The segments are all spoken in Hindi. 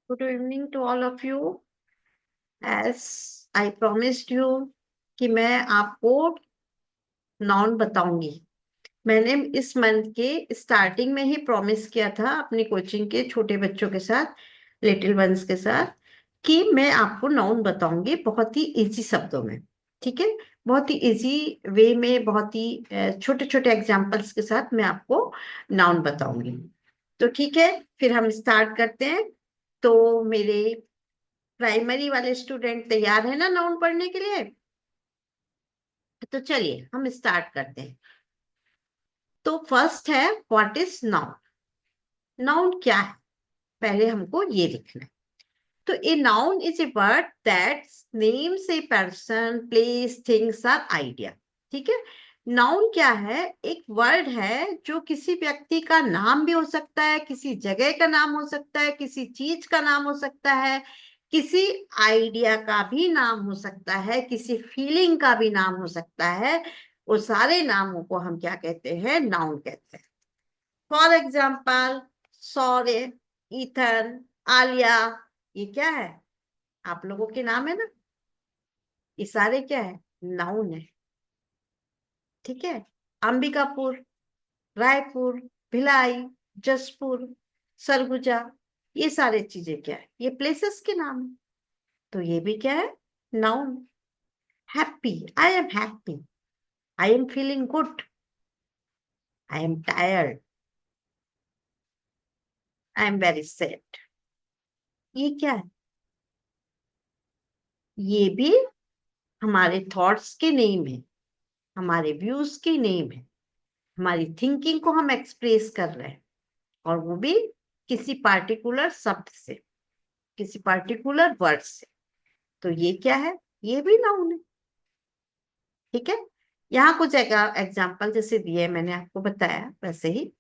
Good evening to all of you. As I promised you कि मैं आपको नाउन बताऊंगी। मैंने इस मंथ के स्टार्टिंग में ही प्रॉमिस किया था अपनी कोचिंग के छोटे बच्चों के साथ, लिटिल वंस के साथ, कि मैं आपको नाउन बताऊंगी बहुत ही इजी शब्दों में। ठीक है, बहुत ही इजी वे में, बहुत ही छोटे छोटे एग्जांपल्स के साथ मैं आपको नाउन बताऊंगी। तो ठीक है, फिर हम स्टार्ट करते हैं। तो मेरे प्राइमरी वाले स्टूडेंट तैयार है ना नाउन पढ़ने के लिए? तो चलिए हम स्टार्ट करते हैं। तो फर्स्ट है, व्हाट इज नाउन? नाउन क्या है, पहले हमको ये लिखना है। तो a noun is a word that names a person, place, things or idea. ठीक है, नाउन क्या है? एक वर्ड है जो किसी व्यक्ति का नाम भी हो सकता है, किसी जगह का नाम हो सकता है, किसी चीज का नाम हो सकता है, किसी आइडिया का भी नाम हो सकता है, किसी फीलिंग का भी नाम हो सकता है। वो सारे नामों को हम क्या कहते हैं? नाउन कहते हैं। फॉर एग्जाम्पल, सौर्य, ईथन, आलिया, ये क्या है? आप लोगों के नाम है ना, ये सारे क्या है? नाउन है। ठीक है, अंबिकापुर, रायपुर, भिलाई, जसपुर, सरगुजा, ये सारे चीजें क्या है? ये प्लेसेस के नाम है। तो ये भी क्या है? Noun. Happy, I am happy, I am feeling good, I am tired, I am very sad, ये क्या है? ये भी हमारे थॉट्स के नेम है, हमारे व्यूज के नेम है, हमारी थिंकिंग को हम एक्सप्रेस कर रहे हैं, और वो भी किसी पार्टिकुलर शब्द से, किसी पार्टिकुलर वर्ड से। तो ये क्या है? ये भी नाउन है। ठीक है, यहाँ कुछ एग्जाम्पल जैसे दिए, मैंने आपको बताया वैसे ही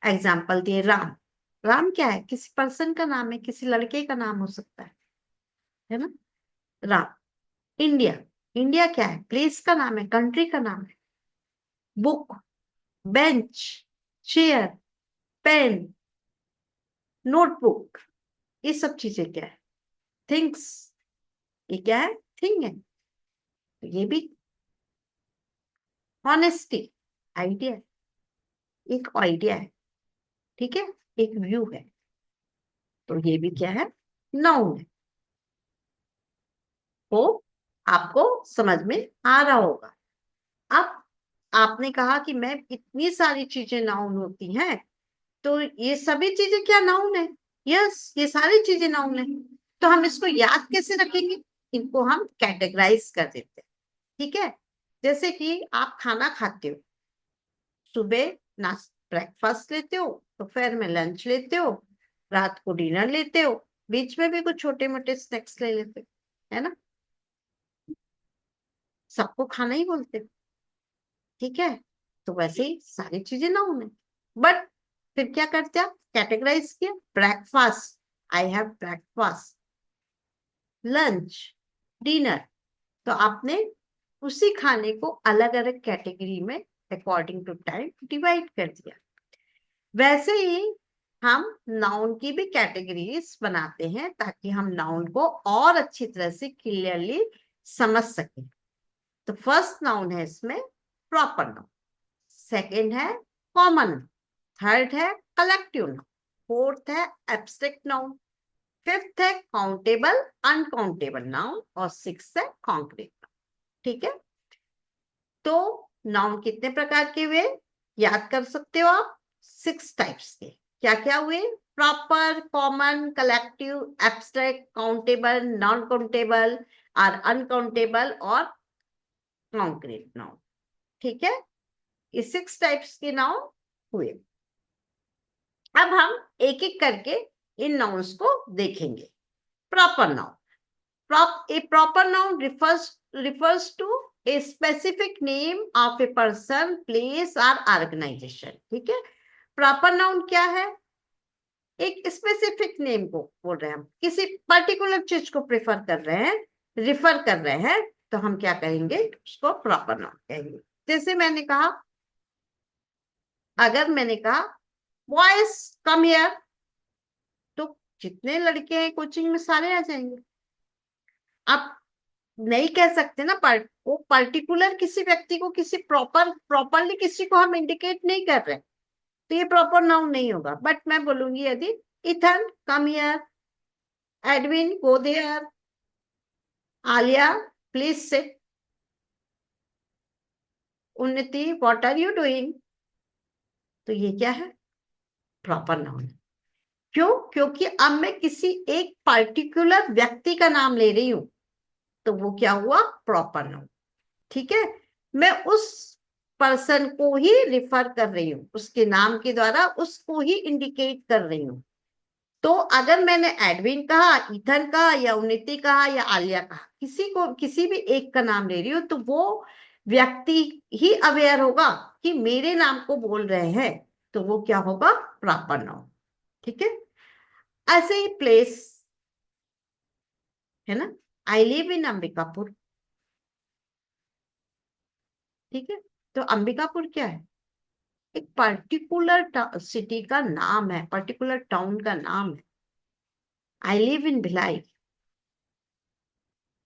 एग्जाम्पल दिए। राम, राम क्या है? किसी पर्सन का नाम है, किसी लड़के का नाम हो सकता है ना? राम। इंडिया, इंडिया क्या है? प्लेस का नाम है, कंट्री का नाम है। Book, bench, chair, pen, notebook, ये सब चीजें क्या है? थिंग्स। ये क्या है? थिंग है। तो ये भी ऑनेस्टी, आइडिया, एक आइडिया है। ठीक है, एक व्यू है। तो ये भी क्या है? नाउन है। तो आपको समझ में आ रहा होगा। अब आपने कहा कि मैं इतनी सारी चीजें नाउन होती हैं, तो ये सभी चीजें क्या नाउन है? यस, ये सारी चीजें नाउन है। तो हम इसको याद कैसे रखेंगे? इनको हम कैटेगराइज कर देते हैं। ठीक है, जैसे कि आप खाना खाते हो, सुबह ब्रेकफास्ट लेते हो, दोपहर में लंच लेते हो, रात को डिनर लेते हो, बीच में भी कुछ छोटे मोटे स्नैक्स ले लेते हो, है ना? सबको खाना ही बोलते हो। ठीक है, तो वैसे ही सारी चीजें नाउन है। बट फिर क्या करते हैं? कैटेगराइज किया। Breakfast, I have breakfast. Lunch, dinner, तो आपने उसी खाने को अलग अलग कैटेगरी में अकॉर्डिंग टू टाइम डिवाइड कर दिया। वैसे ही हम नाउन की भी कैटेगरीज बनाते हैं ताकि हम नाउन को और अच्छी तरह से क्लियरली समझ सकें। तो फर्स्ट नाउन है इसमें प्रॉपर नाउन, सेकंड है कॉमन, थर्ड है कलेक्टिव नाउन, फोर्थ है एब्स्ट्रैक्ट नाउन, फिफ्थ है काउंटेबल अनकाउंटेबल नाउन, और सिक्स है कॉन्क्रीट नाउन। ठीक है, तो नाउन कितने प्रकार के हुए याद कर सकते हो आप? सिक्स टाइप्स के। क्या क्या हुए? Proper, common, collective, abstract, countable, non countable और अनकाउंटेबल और कॉन्क्रीट नाउन। ठीक है, ये सिक्स टाइप्स के नाउन हुए। अब हम एक एक करके इन नाउन्स को देखेंगे। Proper noun, a proper noun refers to a specific name of a person, place or organization। ठीक है, प्रॉपर नाउन क्या है? एक स्पेसिफिक नेम को बोल रहे हैं, हम किसी पर्टिकुलर चीज को प्रेफर कर रहे हैं, रिफर कर रहे हैं, तो हम क्या कहेंगे? उसको प्रॉपर नाउन कहेंगे। जैसे मैंने कहा, अगर मैंने कहा बॉयज कम हियर, तो जितने लड़के हैं कोचिंग में सारे आ जाएंगे। आप नहीं कह सकते ना वो पर्टिकुलर किसी व्यक्ति को, किसी प्रॉपरली किसी को हम इंडिकेट नहीं कर रहे, तो ये प्रॉपर नाउन नहीं होगा। बट मैं बोलूंगी यदि Ethan come here, Edwin go there, Alia please sit, Unnati what are you doing, तो ये क्या है? Proper noun. क्यों? क्योंकि अब मैं किसी एक पर्टिकुलर व्यक्ति का नाम ले रही हूं, तो वो क्या हुआ? Proper noun. ठीक है, मैं उस पर्सन को ही रिफर कर रही हूँ, उसके नाम के द्वारा उसको ही इंडिकेट कर रही हूँ। तो अगर मैंने एडविन कहा, इथन कहा, या उन्नति कहा, या आलिया कहा, किसी को, किसी भी एक का नाम ले रही हूँ, तो वो व्यक्ति ही अवेयर होगा कि मेरे नाम को बोल रहे हैं, तो वो क्या होगा? Proper noun. ठीक है, ऐसे ही प्लेस है ना, आई लिव इन अंबिकापुर। ठीक है, तो अंबिकापुर क्या है? एक पर्टिकुलर सिटी का नाम है, पर्टिकुलर टाउन का नाम है। I live in Bhilai,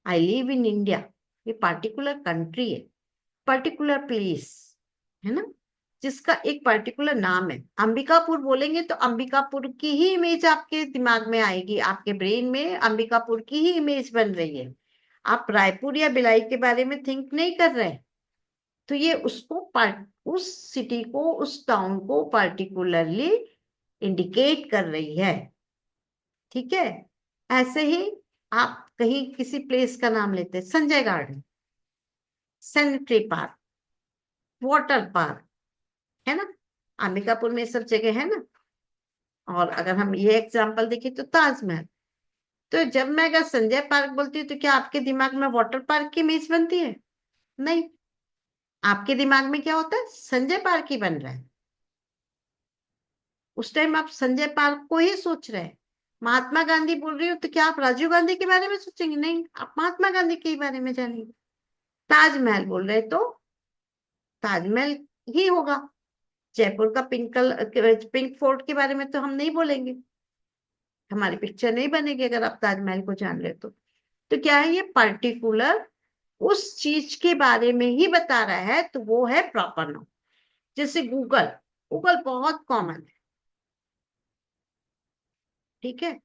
I live in India, ये पर्टिकुलर कंट्री है, पर्टिकुलर प्लेस है ना, जिसका एक पर्टिकुलर नाम है। अंबिकापुर बोलेंगे तो अंबिकापुर की ही इमेज आपके दिमाग में आएगी, आपके ब्रेन में अंबिकापुर की ही इमेज बन रही है। आप रायपुर या भिलाई के बारे में थिंक नहीं कर रहे। तो ये उस सिटी को, उस टाउन को पर्टिकुलरली इंडिकेट कर रही है। ठीक है, ऐसे ही आप कहीं किसी प्लेस का नाम लेते हैं, Sanjay garden, sanitary park, water park, है ना, अंबिकापुर में सब जगह है ना। और अगर हम ये एग्जांपल देखें तो ताजमहल। तो जब मैं अगर संजय पार्क बोलती हूँ, तो क्या आपके दिमाग में वाटर पार्क की इमेज बनती है? नहीं, आपके दिमाग में क्या होता है? संजय पार्क ही बन रहा है। उस टाइम आप संजय पार्क को ही सोच रहे हैं। महात्मा गांधी बोल रही हो, तो क्या आप राजीव गांधी के बारे में सोचेंगे? नहीं, आप महात्मा गांधी के बारे में जानेंगे। ताजमहल बोल रहे तो ताजमहल ही होगा। जयपुर का पिंक फोर्ट के बारे में तो हम नहीं बोलेंगे, हमारी पिक्चर नहीं बनेगी अगर आप ताजमहल को जान ले तो क्या है? ये पर्टिकुलर उस चीज के बारे में ही बता रहा है, तो वो है प्रॉपर नाउन। जैसे गूगल, गूगल बहुत कॉमन है। ठीक है,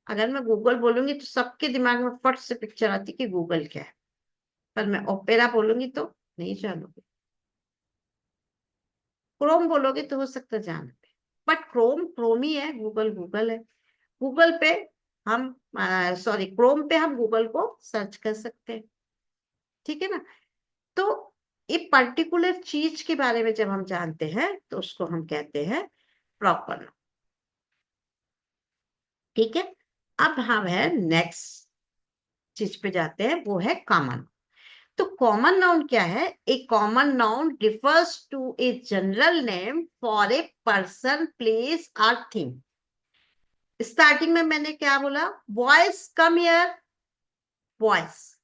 अगर मैं गूगल बोलूंगी तो सबके दिमाग में फट से पिक्चर आती कि गूगल क्या है, पर मैं ओपेरा बोलूंगी तो नहीं जानोगे। क्रोम बोलोगे तो हो सकता है जान, बट क्रोम क्रोम ही है, गूगल गूगल है। गूगल पे हम, सॉरी, क्रोम पे हम गूगल को सर्च कर सकते हैं। ठीक है ना, तो एक पर्टिकुलर चीज के बारे में जब हम जानते हैं तो उसको हम कहते हैं प्रॉपर। ठीक है, अब हम है नेक्स्ट चीज पे जाते हैं, वो है कॉमन। तो कॉमन नाउन क्या है? A common noun refers to a general name for a person, place और थिंग। स्टार्टिंग में मैंने क्या बोला? बॉयज कम हियर, बॉयज,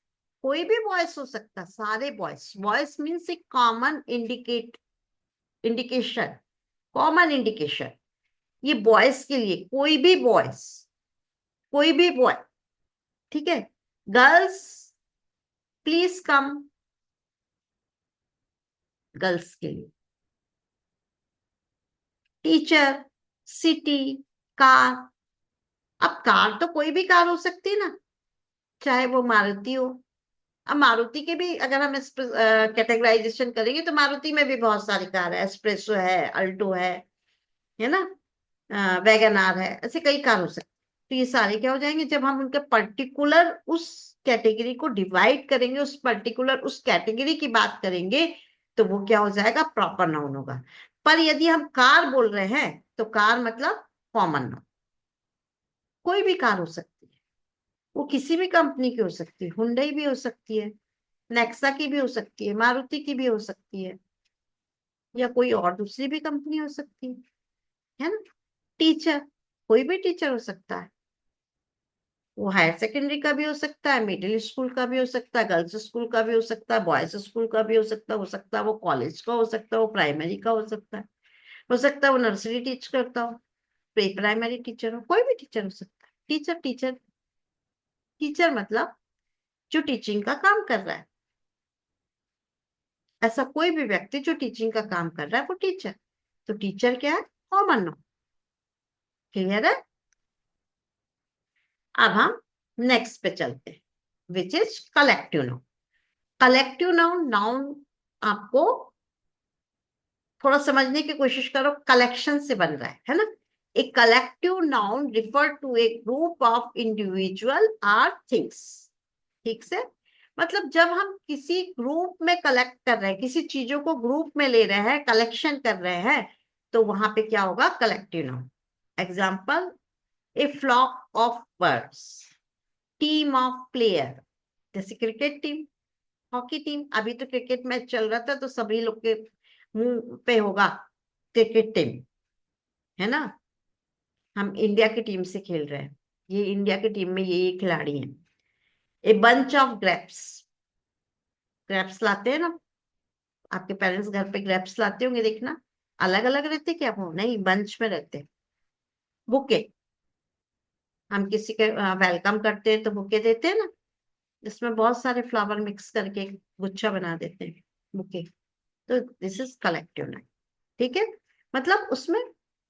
कोई भी बॉयज हो सकता, सारे बॉयज। बॉयज मीन्स ए कॉमन इंडिकेशन, कॉमन इंडिकेशन। ये बॉयज के लिए, कोई भी बॉयज, कोई भी बॉय। ठीक है, गर्ल्स प्लीज कम, गर्ल्स के लिए। Teacher, city, car. अब कार तो कोई भी कार हो सकती है ना, चाहे वो मारुति हो। अब मारुति के भी अगर हम इस कैटेगराइजेशन करेंगे तो मारुति में भी बहुत सारी कार है, एस्प्रेसो है, अल्टो है ना, वैगन आर है, ऐसे कई कार हो सकती। तो ये सारे क्या हो जाएंगे? जब हम उनके पर्टिकुलर उस कैटेगरी को डिवाइड करेंगे, उस पर्टिकुलर उस कैटेगरी की बात करेंगे, तो वो क्या हो जाएगा? प्रॉपर नाउन होगा। पर यदि हम कार बोल रहे हैं तो कार मतलब कॉमन नाउन। कोई भी कार हो सकती है, वो किसी भी कंपनी की हो सकती है, हुंडई भी हो सकती है, नेक्सा की भी हो सकती है, मारुति की भी हो सकती है, या कोई और दूसरी भी कंपनी हो सकती है ना। टीचर, कोई भी टीचर हो सकता है, वो हायर सेकेंडरी का भी हो सकता है, मिडिल स्कूल का भी हो सकता है, गर्ल्स स्कूल का भी हो सकता है, बॉयज स्कूल का भी हो सकता है वो कॉलेज का हो सकता है, वो प्राइमरी का हो सकता है वो नर्सरी टीच करता हो, प्री प्राइमरी टीचर हो, कोई भी टीचर हो सकता है। टीचर टीचर टीचर मतलब जो टीचिंग का काम कर रहा है, ऐसा कोई भी व्यक्ति जो टीचिंग का काम कर रहा है वो टीचर। तो टीचर क्या है? Common noun. क्लियर है? अब हम नेक्स्ट पे चलते हैं, which is collective noun. Collective noun, noun आपको थोड़ा समझने की कोशिश करो, कलेक्शन से बन रहा है ना। A collective noun refer to a group of individual or things. ठीक से, मतलब जब हम किसी ग्रुप में कलेक्ट कर रहे हैं, किसी चीजों को ग्रुप में ले रहे हैं, कलेक्शन कर रहे हैं, तो वहां पे क्या होगा? Collective noun. Example, a flock of birds, team of player, जैसे क्रिकेट टीम, हॉकी टीम। अभी तो क्रिकेट मैच चल रहा था तो सभी लोग के मुंह पे होगा क्रिकेट टीम, है ना। हम इंडिया की टीम से खेल रहे हैं, ये इंडिया की टीम में ये खिलाड़ी हैं। A bunch of grapes, grapes लाते हैं ना, आपके पेरेंट्स घर पे ग्रेप्स लाते होंगे, देखना अलग अलग रहते क्या? वो नहीं, बंच में रहते। बुके, हम किसी के वेलकम करते हैं तो बुके देते हैं ना, जिसमें बहुत सारे फ्लावर मिक्स करके एक गुच्छा बना देते हैं, बुके। तो दिस इज कलेक्टिव नाउन। ठीक है, मतलब उसमें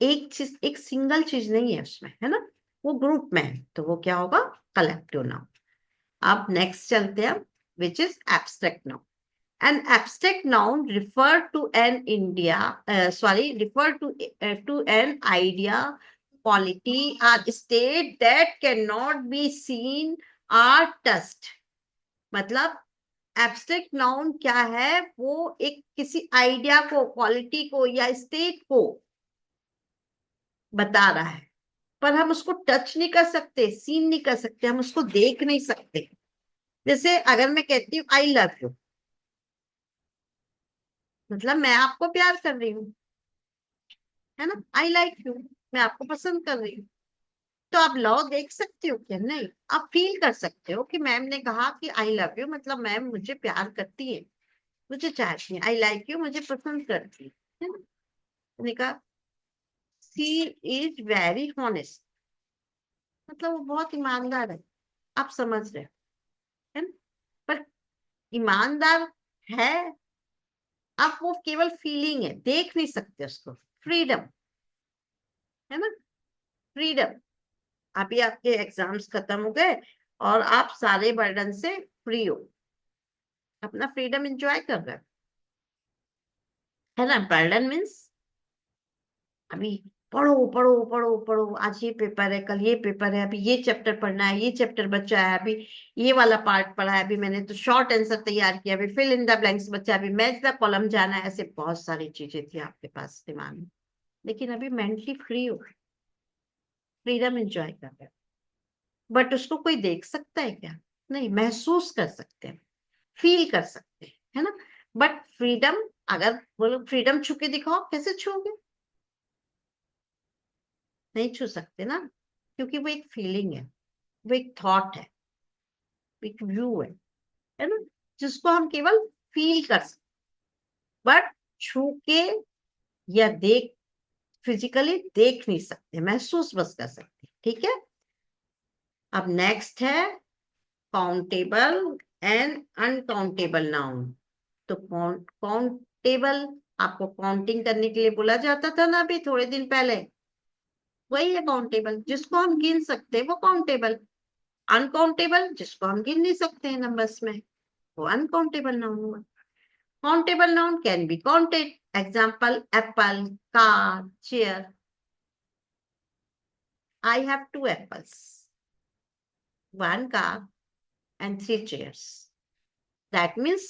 एक चीज, एक सिंगल चीज नहीं है उसमें, है ना, वो ग्रुप में है, तो वो क्या होगा? Collective noun. अब नेक्स्ट चलते हैं, which is abstract noun. An abstract noun refer to an refer to an idea, quality, or state that cannot be seen or touched. मतलब एब्स्ट्रैक्ट नाउन क्या है? वो एक किसी आइडिया को, क्वालिटी को या स्टेट को बता रहा है, पर हम उसको टच नहीं कर सकते, सीन नहीं कर सकते, हम उसको देख नहीं सकते। जैसे अगर मैं कहती हूँ आई लव यू, मतलब मैं आपको प्यार कर रही हूँ, है ना। आई लाइक यू, मैं आपको पसंद कर रही हूँ। तो आप लव देख सकते हो क्या? नहीं। आप फील कर सकते हो कि मैम ने कहा कि आई लव यू, मतलब मैम मुझे प्यार करती है, मुझे चाहती है। आई लाइक यू, मुझे पसंद करती है ना। मैंने कहा सी इज वेरी हॉनेस्ट, मतलब वो बहुत ईमानदार है। आप समझ रहे हो, है ना। पर ईमानदार है, आप वो केवल फीलिंग है, देख नहीं सकते उसको। फ्रीडम, है ना, फ्रीडम। अभी आपके एग्जाम्स खत्म हो गए और आप सारे बर्डन से फ्री हो, अपना फ्रीडम एंजॉय कर रहे हो, है ना। बर्डन मीन्स अभी पढ़ो पढ़ो पढ़ो पढ़ो, आज ये पेपर है, कल ये पेपर है, अभी ये चैप्टर पढ़ना है, ये चैप्टर बचा है, अभी ये वाला पार्ट पढ़ा है, अभी मैंने तो शॉर्ट आंसर तैयार किया, अभी फिल इन द ब्लैंक्स बचा, अभी मैच द कॉलम जाना है। ऐसे बहुत सारी चीजें थी आपके पास दिमाग में, लेकिन अभी मेंटली फ्री हो, फ्रीडम एंजॉय कर रहे हो। बट उसको कोई देख सकता है क्या? नहीं। महसूस कर सकते हैं, फील कर सकते हैं, है ना। बट फ्रीडम, अगर बोलो फ्रीडम छू के दिखाओ, कैसे छूओगे? नहीं छू सकते ना, क्योंकि वो एक फीलिंग है, वो एक थॉट है, एक व्यू है ना, जिसको हम केवल फील कर सकते, बट छू के या देख, फिजिकली देख नहीं सकते, महसूस बस कर सकते। ठीक है। अब नेक्स्ट है काउंटेबल एंड अनकाउंटेबल नाउन। तो काउंटेबल, आपको काउंटिंग करने के लिए बोला जाता था ना अभी थोड़े दिन पहले, वही है काउंटेबल, जिसको हम गिन सकते हैं वो काउंटेबल। अनकाउंटेबल, जिसको हम गिन नहीं सकते हैं नंबर्स में, वो अनकाउंटेबल नाउन हुआ। Countable noun can be counted. Example, apple, car, chair. I have two apples, one car and three chairs. That means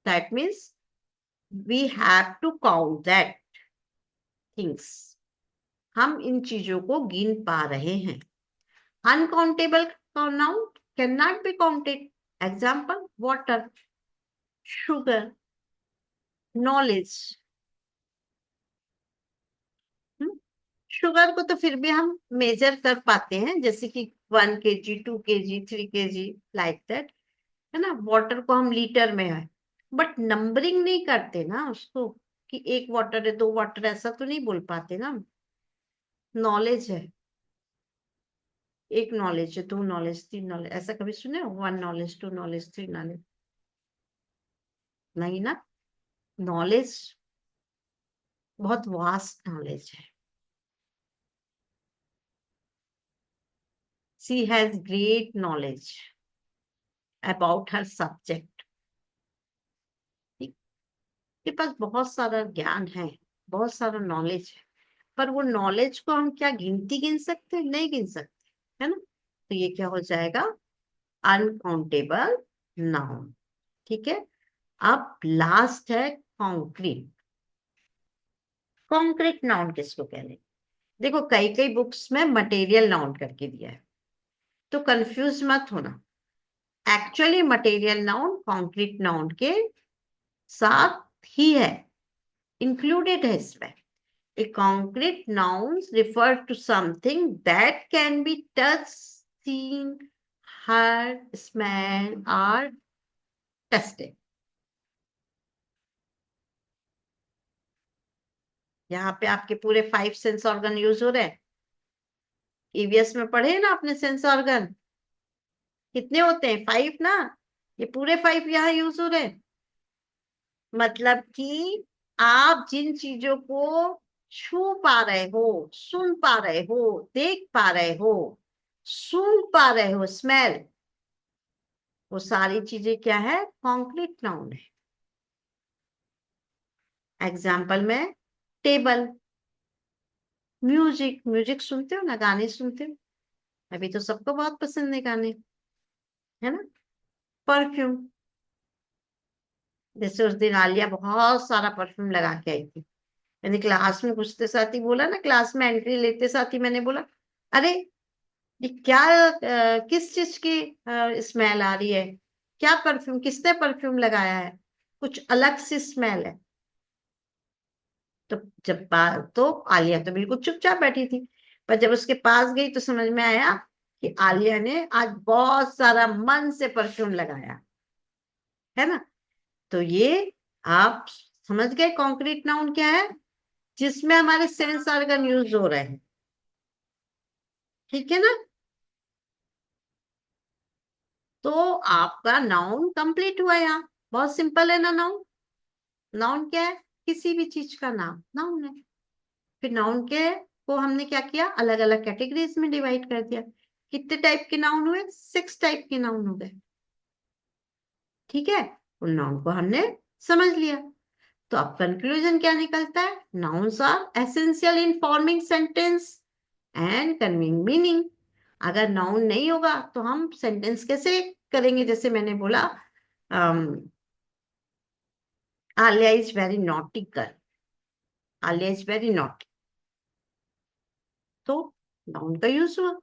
that means we have to count that things, हम इन चीजों को गिन पा रहे हैं। Uncountable noun can not be counted. Example, water, sugar, knowledge. Sugar को तो फिर भी हम मेजर कर पाते हैं, जैसे कि 1 kg, 2 kg, 3 kg, like that, है ना। वाटर को हम लीटर में है, बट नंबरिंग नहीं करते ना उसको, कि एक वाटर है, दो वाटर, ऐसा तो नहीं बोल पाते ना। नॉलेज है, एक नॉलेज है, 2 नॉलेज, 3 नॉलेज, ऐसा कभी सुने हो? 1 नॉलेज, 2 नॉलेज, 3 नॉलेज? नहीं ना। नॉलेज बहुत वास्ट नॉलेज है। She has great knowledge about her subject. के पास बहुत सारा ज्ञान है, बहुत सारा नॉलेज है, पर वो नॉलेज को हम क्या गिनती गिन सकते हैं? नहीं गिन सकते, है ना। तो ये क्या हो जाएगा? Uncountable noun. ठीक है। अब लास्ट है कॉन्क्रीट। कॉन्क्रीट नाउन किसको कह रहे हैं? देखो, कई कई बुक्स में मटेरियल नाउन करके दिया है, तो कंफ्यूज मत होना। Actually material noun concrete noun के साथ ही है, इंक्लूडेड है इसमें। A concrete noun refers to something that can be touched, seen, heard, smelled, or tasted. यहाँ पे आपके पूरे 5 सेंस ऑर्गन यूज हो रहे हैं। ईवीएस में पढ़े ना आपने सेंस ऑर्गन, कितने होते हैं? 5 ना। ये पूरे 5 यहाँ यूज हो रहे हैं। मतलब कि आप जिन चीजों को छू पा रहे हो, सुन पा रहे हो, देख पा रहे हो, सूंघ पा रहे हो, स्मेल, वो सारी चीजें क्या है? कॉन्क्रीट नाउन है। एग्जाम्पल में टेबल, म्यूजिक, म्यूजिक सुनते हो ना, गाने सुनते हो? अभी तो सबको बहुत पसंद है गाने, है ना। परफ्यूम, जैसे उस दिन आलिया बहुत सारा परफ्यूम लगा के आई थी। मैंने क्लास में घुसते साथ ही बोला ना, क्लास में एंट्री लेते साथ ही मैंने बोला, अरे ये क्या किस चीज की स्मेल आ रही है? क्या परफ्यूम, किसने परफ्यूम लगाया है? कुछ अलग सी स्मेल है। तो जब बात, तो आलिया तो बिल्कुल चुपचाप बैठी थी, पर जब उसके पास गई तो समझ में आया कि आलिया ने आज बहुत सारा मन से परफ्यूम लगाया, है ना। तो ये आप समझ गए कॉन्क्रीट नाउन क्या है? जिसमें हमारे सेंस ऑर्गन यूज हो रहे हैं। ठीक है ना। तो आपका नाउन कंप्लीट हुआ यहाँ। बहुत सिंपल है ना नाउन। नाउन क्या है? किसी भी चीज का नाम नाउन है। फिर नाउन के को हमने क्या किया? अलग अलग कैटेगरीज में डिवाइड कर दिया। कितने टाइप के नाउन हुए? 6 टाइप के नाउन हो गए। ठीक है। उन नाउन को हमने समझ लिया। तो अब कंक्लूजन क्या निकलता है? Nouns are essential in forming sentence and conveying meaning. अगर नाउन नहीं होगा तो हम सेंटेंस कैसे करेंगे? जैसे मैंने बोला, Alia is very naughty girl, Alia is very naughty, तो नाउन का यूज हुआ।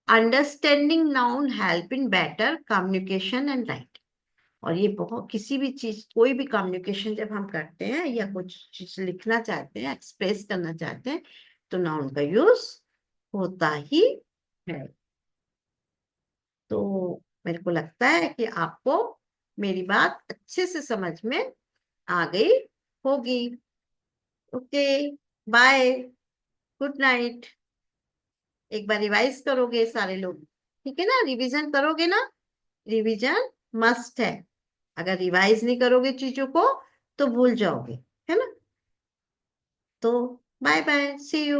Understanding noun help in better communication and writing. और ये बहुत, किसी भी चीज, कोई भी कम्युनिकेशन जब हम करते हैं या कुछ चीज लिखना चाहते हैं, एक्सप्रेस करना चाहते हैं, तो नाउन का यूज होता ही है। तो मेरे को लगता है कि आपको मेरी बात अच्छे से समझ में आ गई होगी। Okay, bye, good night. एक बार रिवाइज करोगे सारे लोग? ठीक है ना, रिवीजन करोगे ना? रिवीजन मस्ट है। अगर रिवाइज नहीं करोगे चीजों को तो भूल जाओगे, है ना। तो बाय बाय, सी यू।